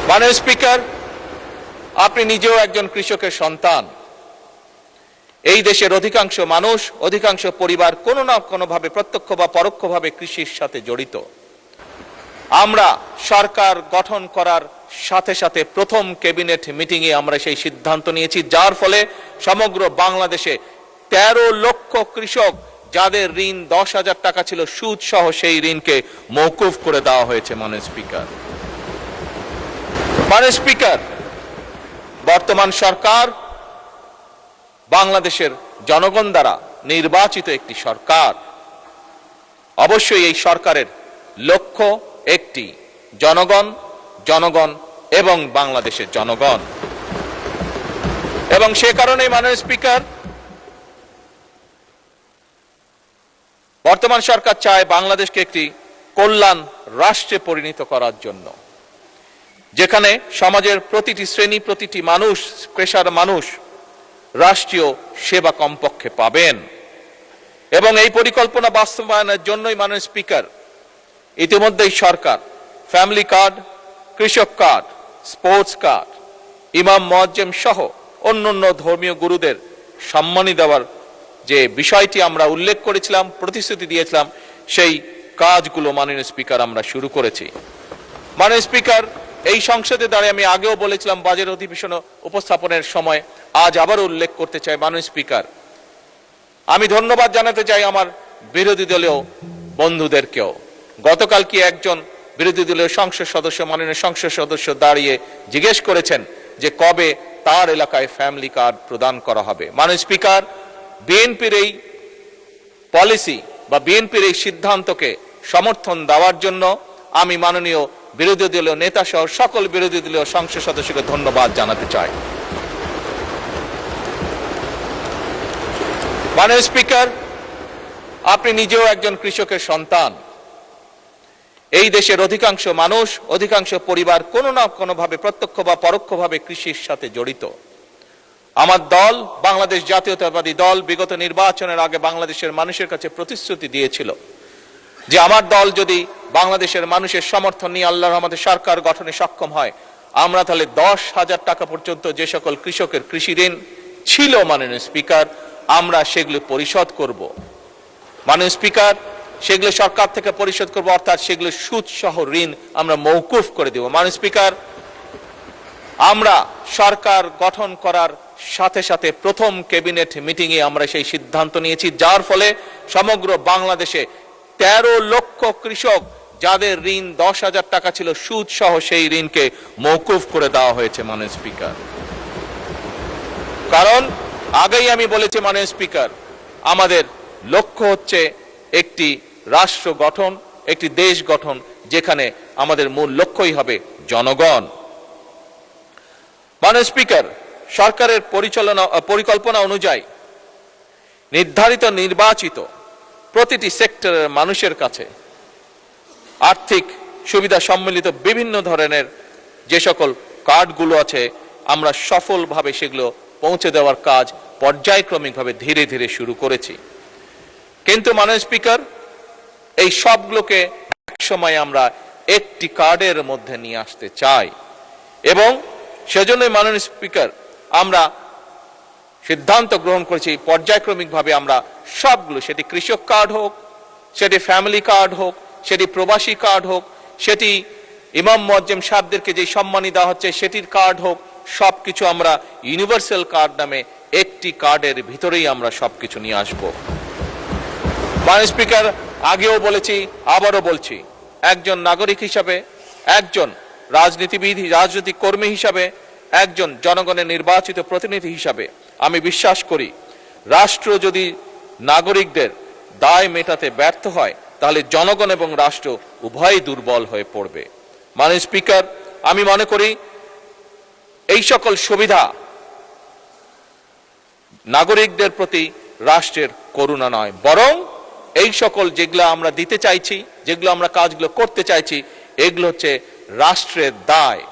মাননীয় স্পিকার, আপনি নিজেও একজন কৃষকের সন্তান। এই দেশের অধিকাংশ মানুষ, অধিকাংশ পরিবার কোনো না কোনোভাবে প্রত্যক্ষ বা পরোক্ষভাবে কৃষির সাথে জড়িত। আমরা সরকার গঠন করার সাথে সাথে প্রথম ক্যাবিনেট মিটিংয়ে আমরা সেই সিদ্ধান্ত নিয়েছি, যার ফলে সমগ্র বাংলাদেশে 13 লক্ষ কৃষক যাদের ঋণ 10,000 টাকা ছিল সুদ সহ সেই ঋণকে মওকুফ করে দেওয়া হয়েছে। মাননীয় স্পিকার, বর্তমান সরকার বাংলাদেশের জনগণ দ্বারা নির্বাচিত একটি সরকার। অবশ্যই এই সরকারের লক্ষ্য একটি, জনগণ, জনগণ এবং বাংলাদেশের জনগণ। এবং সে কারণেই মাননীয় স্পিকার, বর্তমান সরকার চায় বাংলাদেশকে একটি কল্যাণ রাষ্ট্রে পরিণত করার জন্য, যেখানে সমাজের প্রতিটি শ্রেণী, প্রতিটি মানুষ, পেশার মানুষ রাষ্ট্রীয় সেবা কমপক্ষে পাবেন। এবং এই পরিকল্পনা বাস্তবায়নের জন্যই মাননীয় স্পিকার, ইতিমধ্যেই সরকার ফ্যামিলি কার্ড, কৃষক কার্ড, স্পোর্টস কার্ড, ইমাম মুয়াজ্জেম সহ অন্যান্য ধর্মীয় গুরুদের সম্মানী দেওয়ার যে বিষয়টি আমরা উল্লেখ করেছিলাম, প্রতিশ্রুতি দিয়েছিলাম, সেই কাজগুলো মাননীয় স্পিকার আমরা শুরু করেছি। মাননীয় স্পিকার, এই সংসদে দাঁড়িয়ে আমি আগেও বলেছিলাম বাজেট অধিবেশন উপস্থাপনের সময়, আজ আবার উল্লেখ করতে চাই। মাননীয় স্পিকার, আমি ধন্যবাদ জানাতে চাই আমার বিরোধী দলীয় বন্ধুদেরকেও। গতকাল কি একজন বিরোধী দলীয় সংসদ সদস্য, মাননীয় সংসদ সদস্য দাঁড়িয়ে জিজ্ঞেস করেছেন যে কবে তার এলাকায় ফ্যামিলি কার্ড প্রদান করা হবে। মাননীয় স্পিকার, বিএনপির এই পলিসি বা বিএনপির এই সিদ্ধান্তকে সমর্থন দেওয়ার জন্য আমি মাননীয় বিরোধী দলীয় নেতা সহ সকল বিরোধী দলীয় সংসদ সদস্যকে ধন্যবাদ জানাতে চাই। মাননীয় স্পিকার, আপনি নিজেও একজন কৃষকের সন্তান। এই দেশের অধিকাংশ মানুষ, অধিকাংশ পরিবার কোনো না কোনোভাবে প্রত্যক্ষ বা পরোক্ষভাবে কৃষির সাথে জড়িত। আমার দল, বাংলাদেশ জাতীয়তাবাদী দল, বিগত নির্বাচনের আগে বাংলাদেশের মানুষের কাছে প্রতিশ্রুতি দিয়েছিল যে আমার দল যদি বাংলাদেশের মানুষের সমর্থন নিয়ে আল্লাহর রহমতে সরকার গঠনে সক্ষম হয়, আমরা তাহলে 10,000 টাকা পর্যন্ত যে সকল কৃষকের কৃষি ঋণ ছিল মাননীয় স্পিকার, আমরা সেগুলো পরিশোধ করব। মাননীয় স্পিকার, সেগুলো সরকার থেকে পরিশোধ করব, অর্থাৎ সেগুলো সুদ সহ ঋণ আমরা মওকুফ করে দেব। মাননীয় স্পিকার, আমরা সরকার গঠন করার সাথে সাথে প্রথম ক্যাবিনেট মিটিংয়ে আমরা সেই সিদ্ধান্ত নিয়েছি, যার ফলে সমগ্র বাংলাদেশে 13 লক্ষ কৃষক যাদের ঋণ 10,000 টাকা ছিল সুদ সহ সেই ঋণকে মওকুফ করে দেওয়া হয়েছে। মাননীয় স্পিকার, কারণ আগেই আমি বলেছি মাননীয় স্পিকার, আমাদের লক্ষ্য হচ্ছে একটি রাষ্ট্র গঠন, একটি দেশ গঠন, যেখানে আমাদের মূল লক্ষ্যই হবে জনগণ। মাননীয় স্পিকার, সরকারের পরিকল্পনা অনুযায়ী নির্ধারিত নির্বাচিত প্রতিটি সেক্টরের মানুষের কাছে আর্থিক সুবিধা সম্মিলিত বিভিন্ন ধরনের যে সকল কার্ডগুলো আছে, আমরা সফলভাবে সেগুলো পৌঁছে দেওয়ার কাজ পর্যায়ক্রমিকভাবে ধীরে ধীরে শুরু করেছি। কিন্তু মাননীয় স্পিকার, এই সবগুলোকে এক সময় আমরা একটি কার্ডের মধ্যে নিয়ে আসতে চাই এবং সেজন্যই মাননীয় স্পিকার, আমরা সিদ্ধান্ত গ্রহণ করেছি পর্যায়ক্রমিকভাবে আমরা সবগুলো, সেটি কৃষক কার্ড হোক, সেটি ফ্যামিলি কার্ড হোক, সেটি প্রবাসী কার্ড হোক, সেটি ইমাম মুয়াজ্জেম সাহেবদেরকে যে সম্মানী দেওয়া হচ্ছে সেটির কার্ড হোক, সবকিছু আমরা ইউনিভার্সাল কার্ড নামে একটি কার্ডের ভিতরেই আমরা সবকিছু নিয়ে আসব। মাননীয় স্পিকার, আগেও বলেছি, আবারও বলছি, একজন নাগরিক হিসাবে, একজন রাজনীতিবিদ, রাজনৈতিক কর্মী হিসাবে, একজন জনগণের নির্বাচিত প্রতিনিধি হিসাবে আমি বিশ্বাস করি, রাষ্ট্র যদি নাগরিকদের দায় মেটাতে ব্যর্থ হয় তাহলে জনগণ এবং রাষ্ট্র উভয়ই দুর্বল হয়ে পড়বে। মাননীয় স্পিকার, আমি মনে করি এই সকল সুবিধা নাগরিকদের প্রতি রাষ্ট্রের করুণা নয়, বরং এই সকল যেগুলো আমরা দিতে চাইছি, যেগুলো আমরা কাজগুলো করতে চাইছি, এগুলো হচ্ছে রাষ্ট্রের দায়।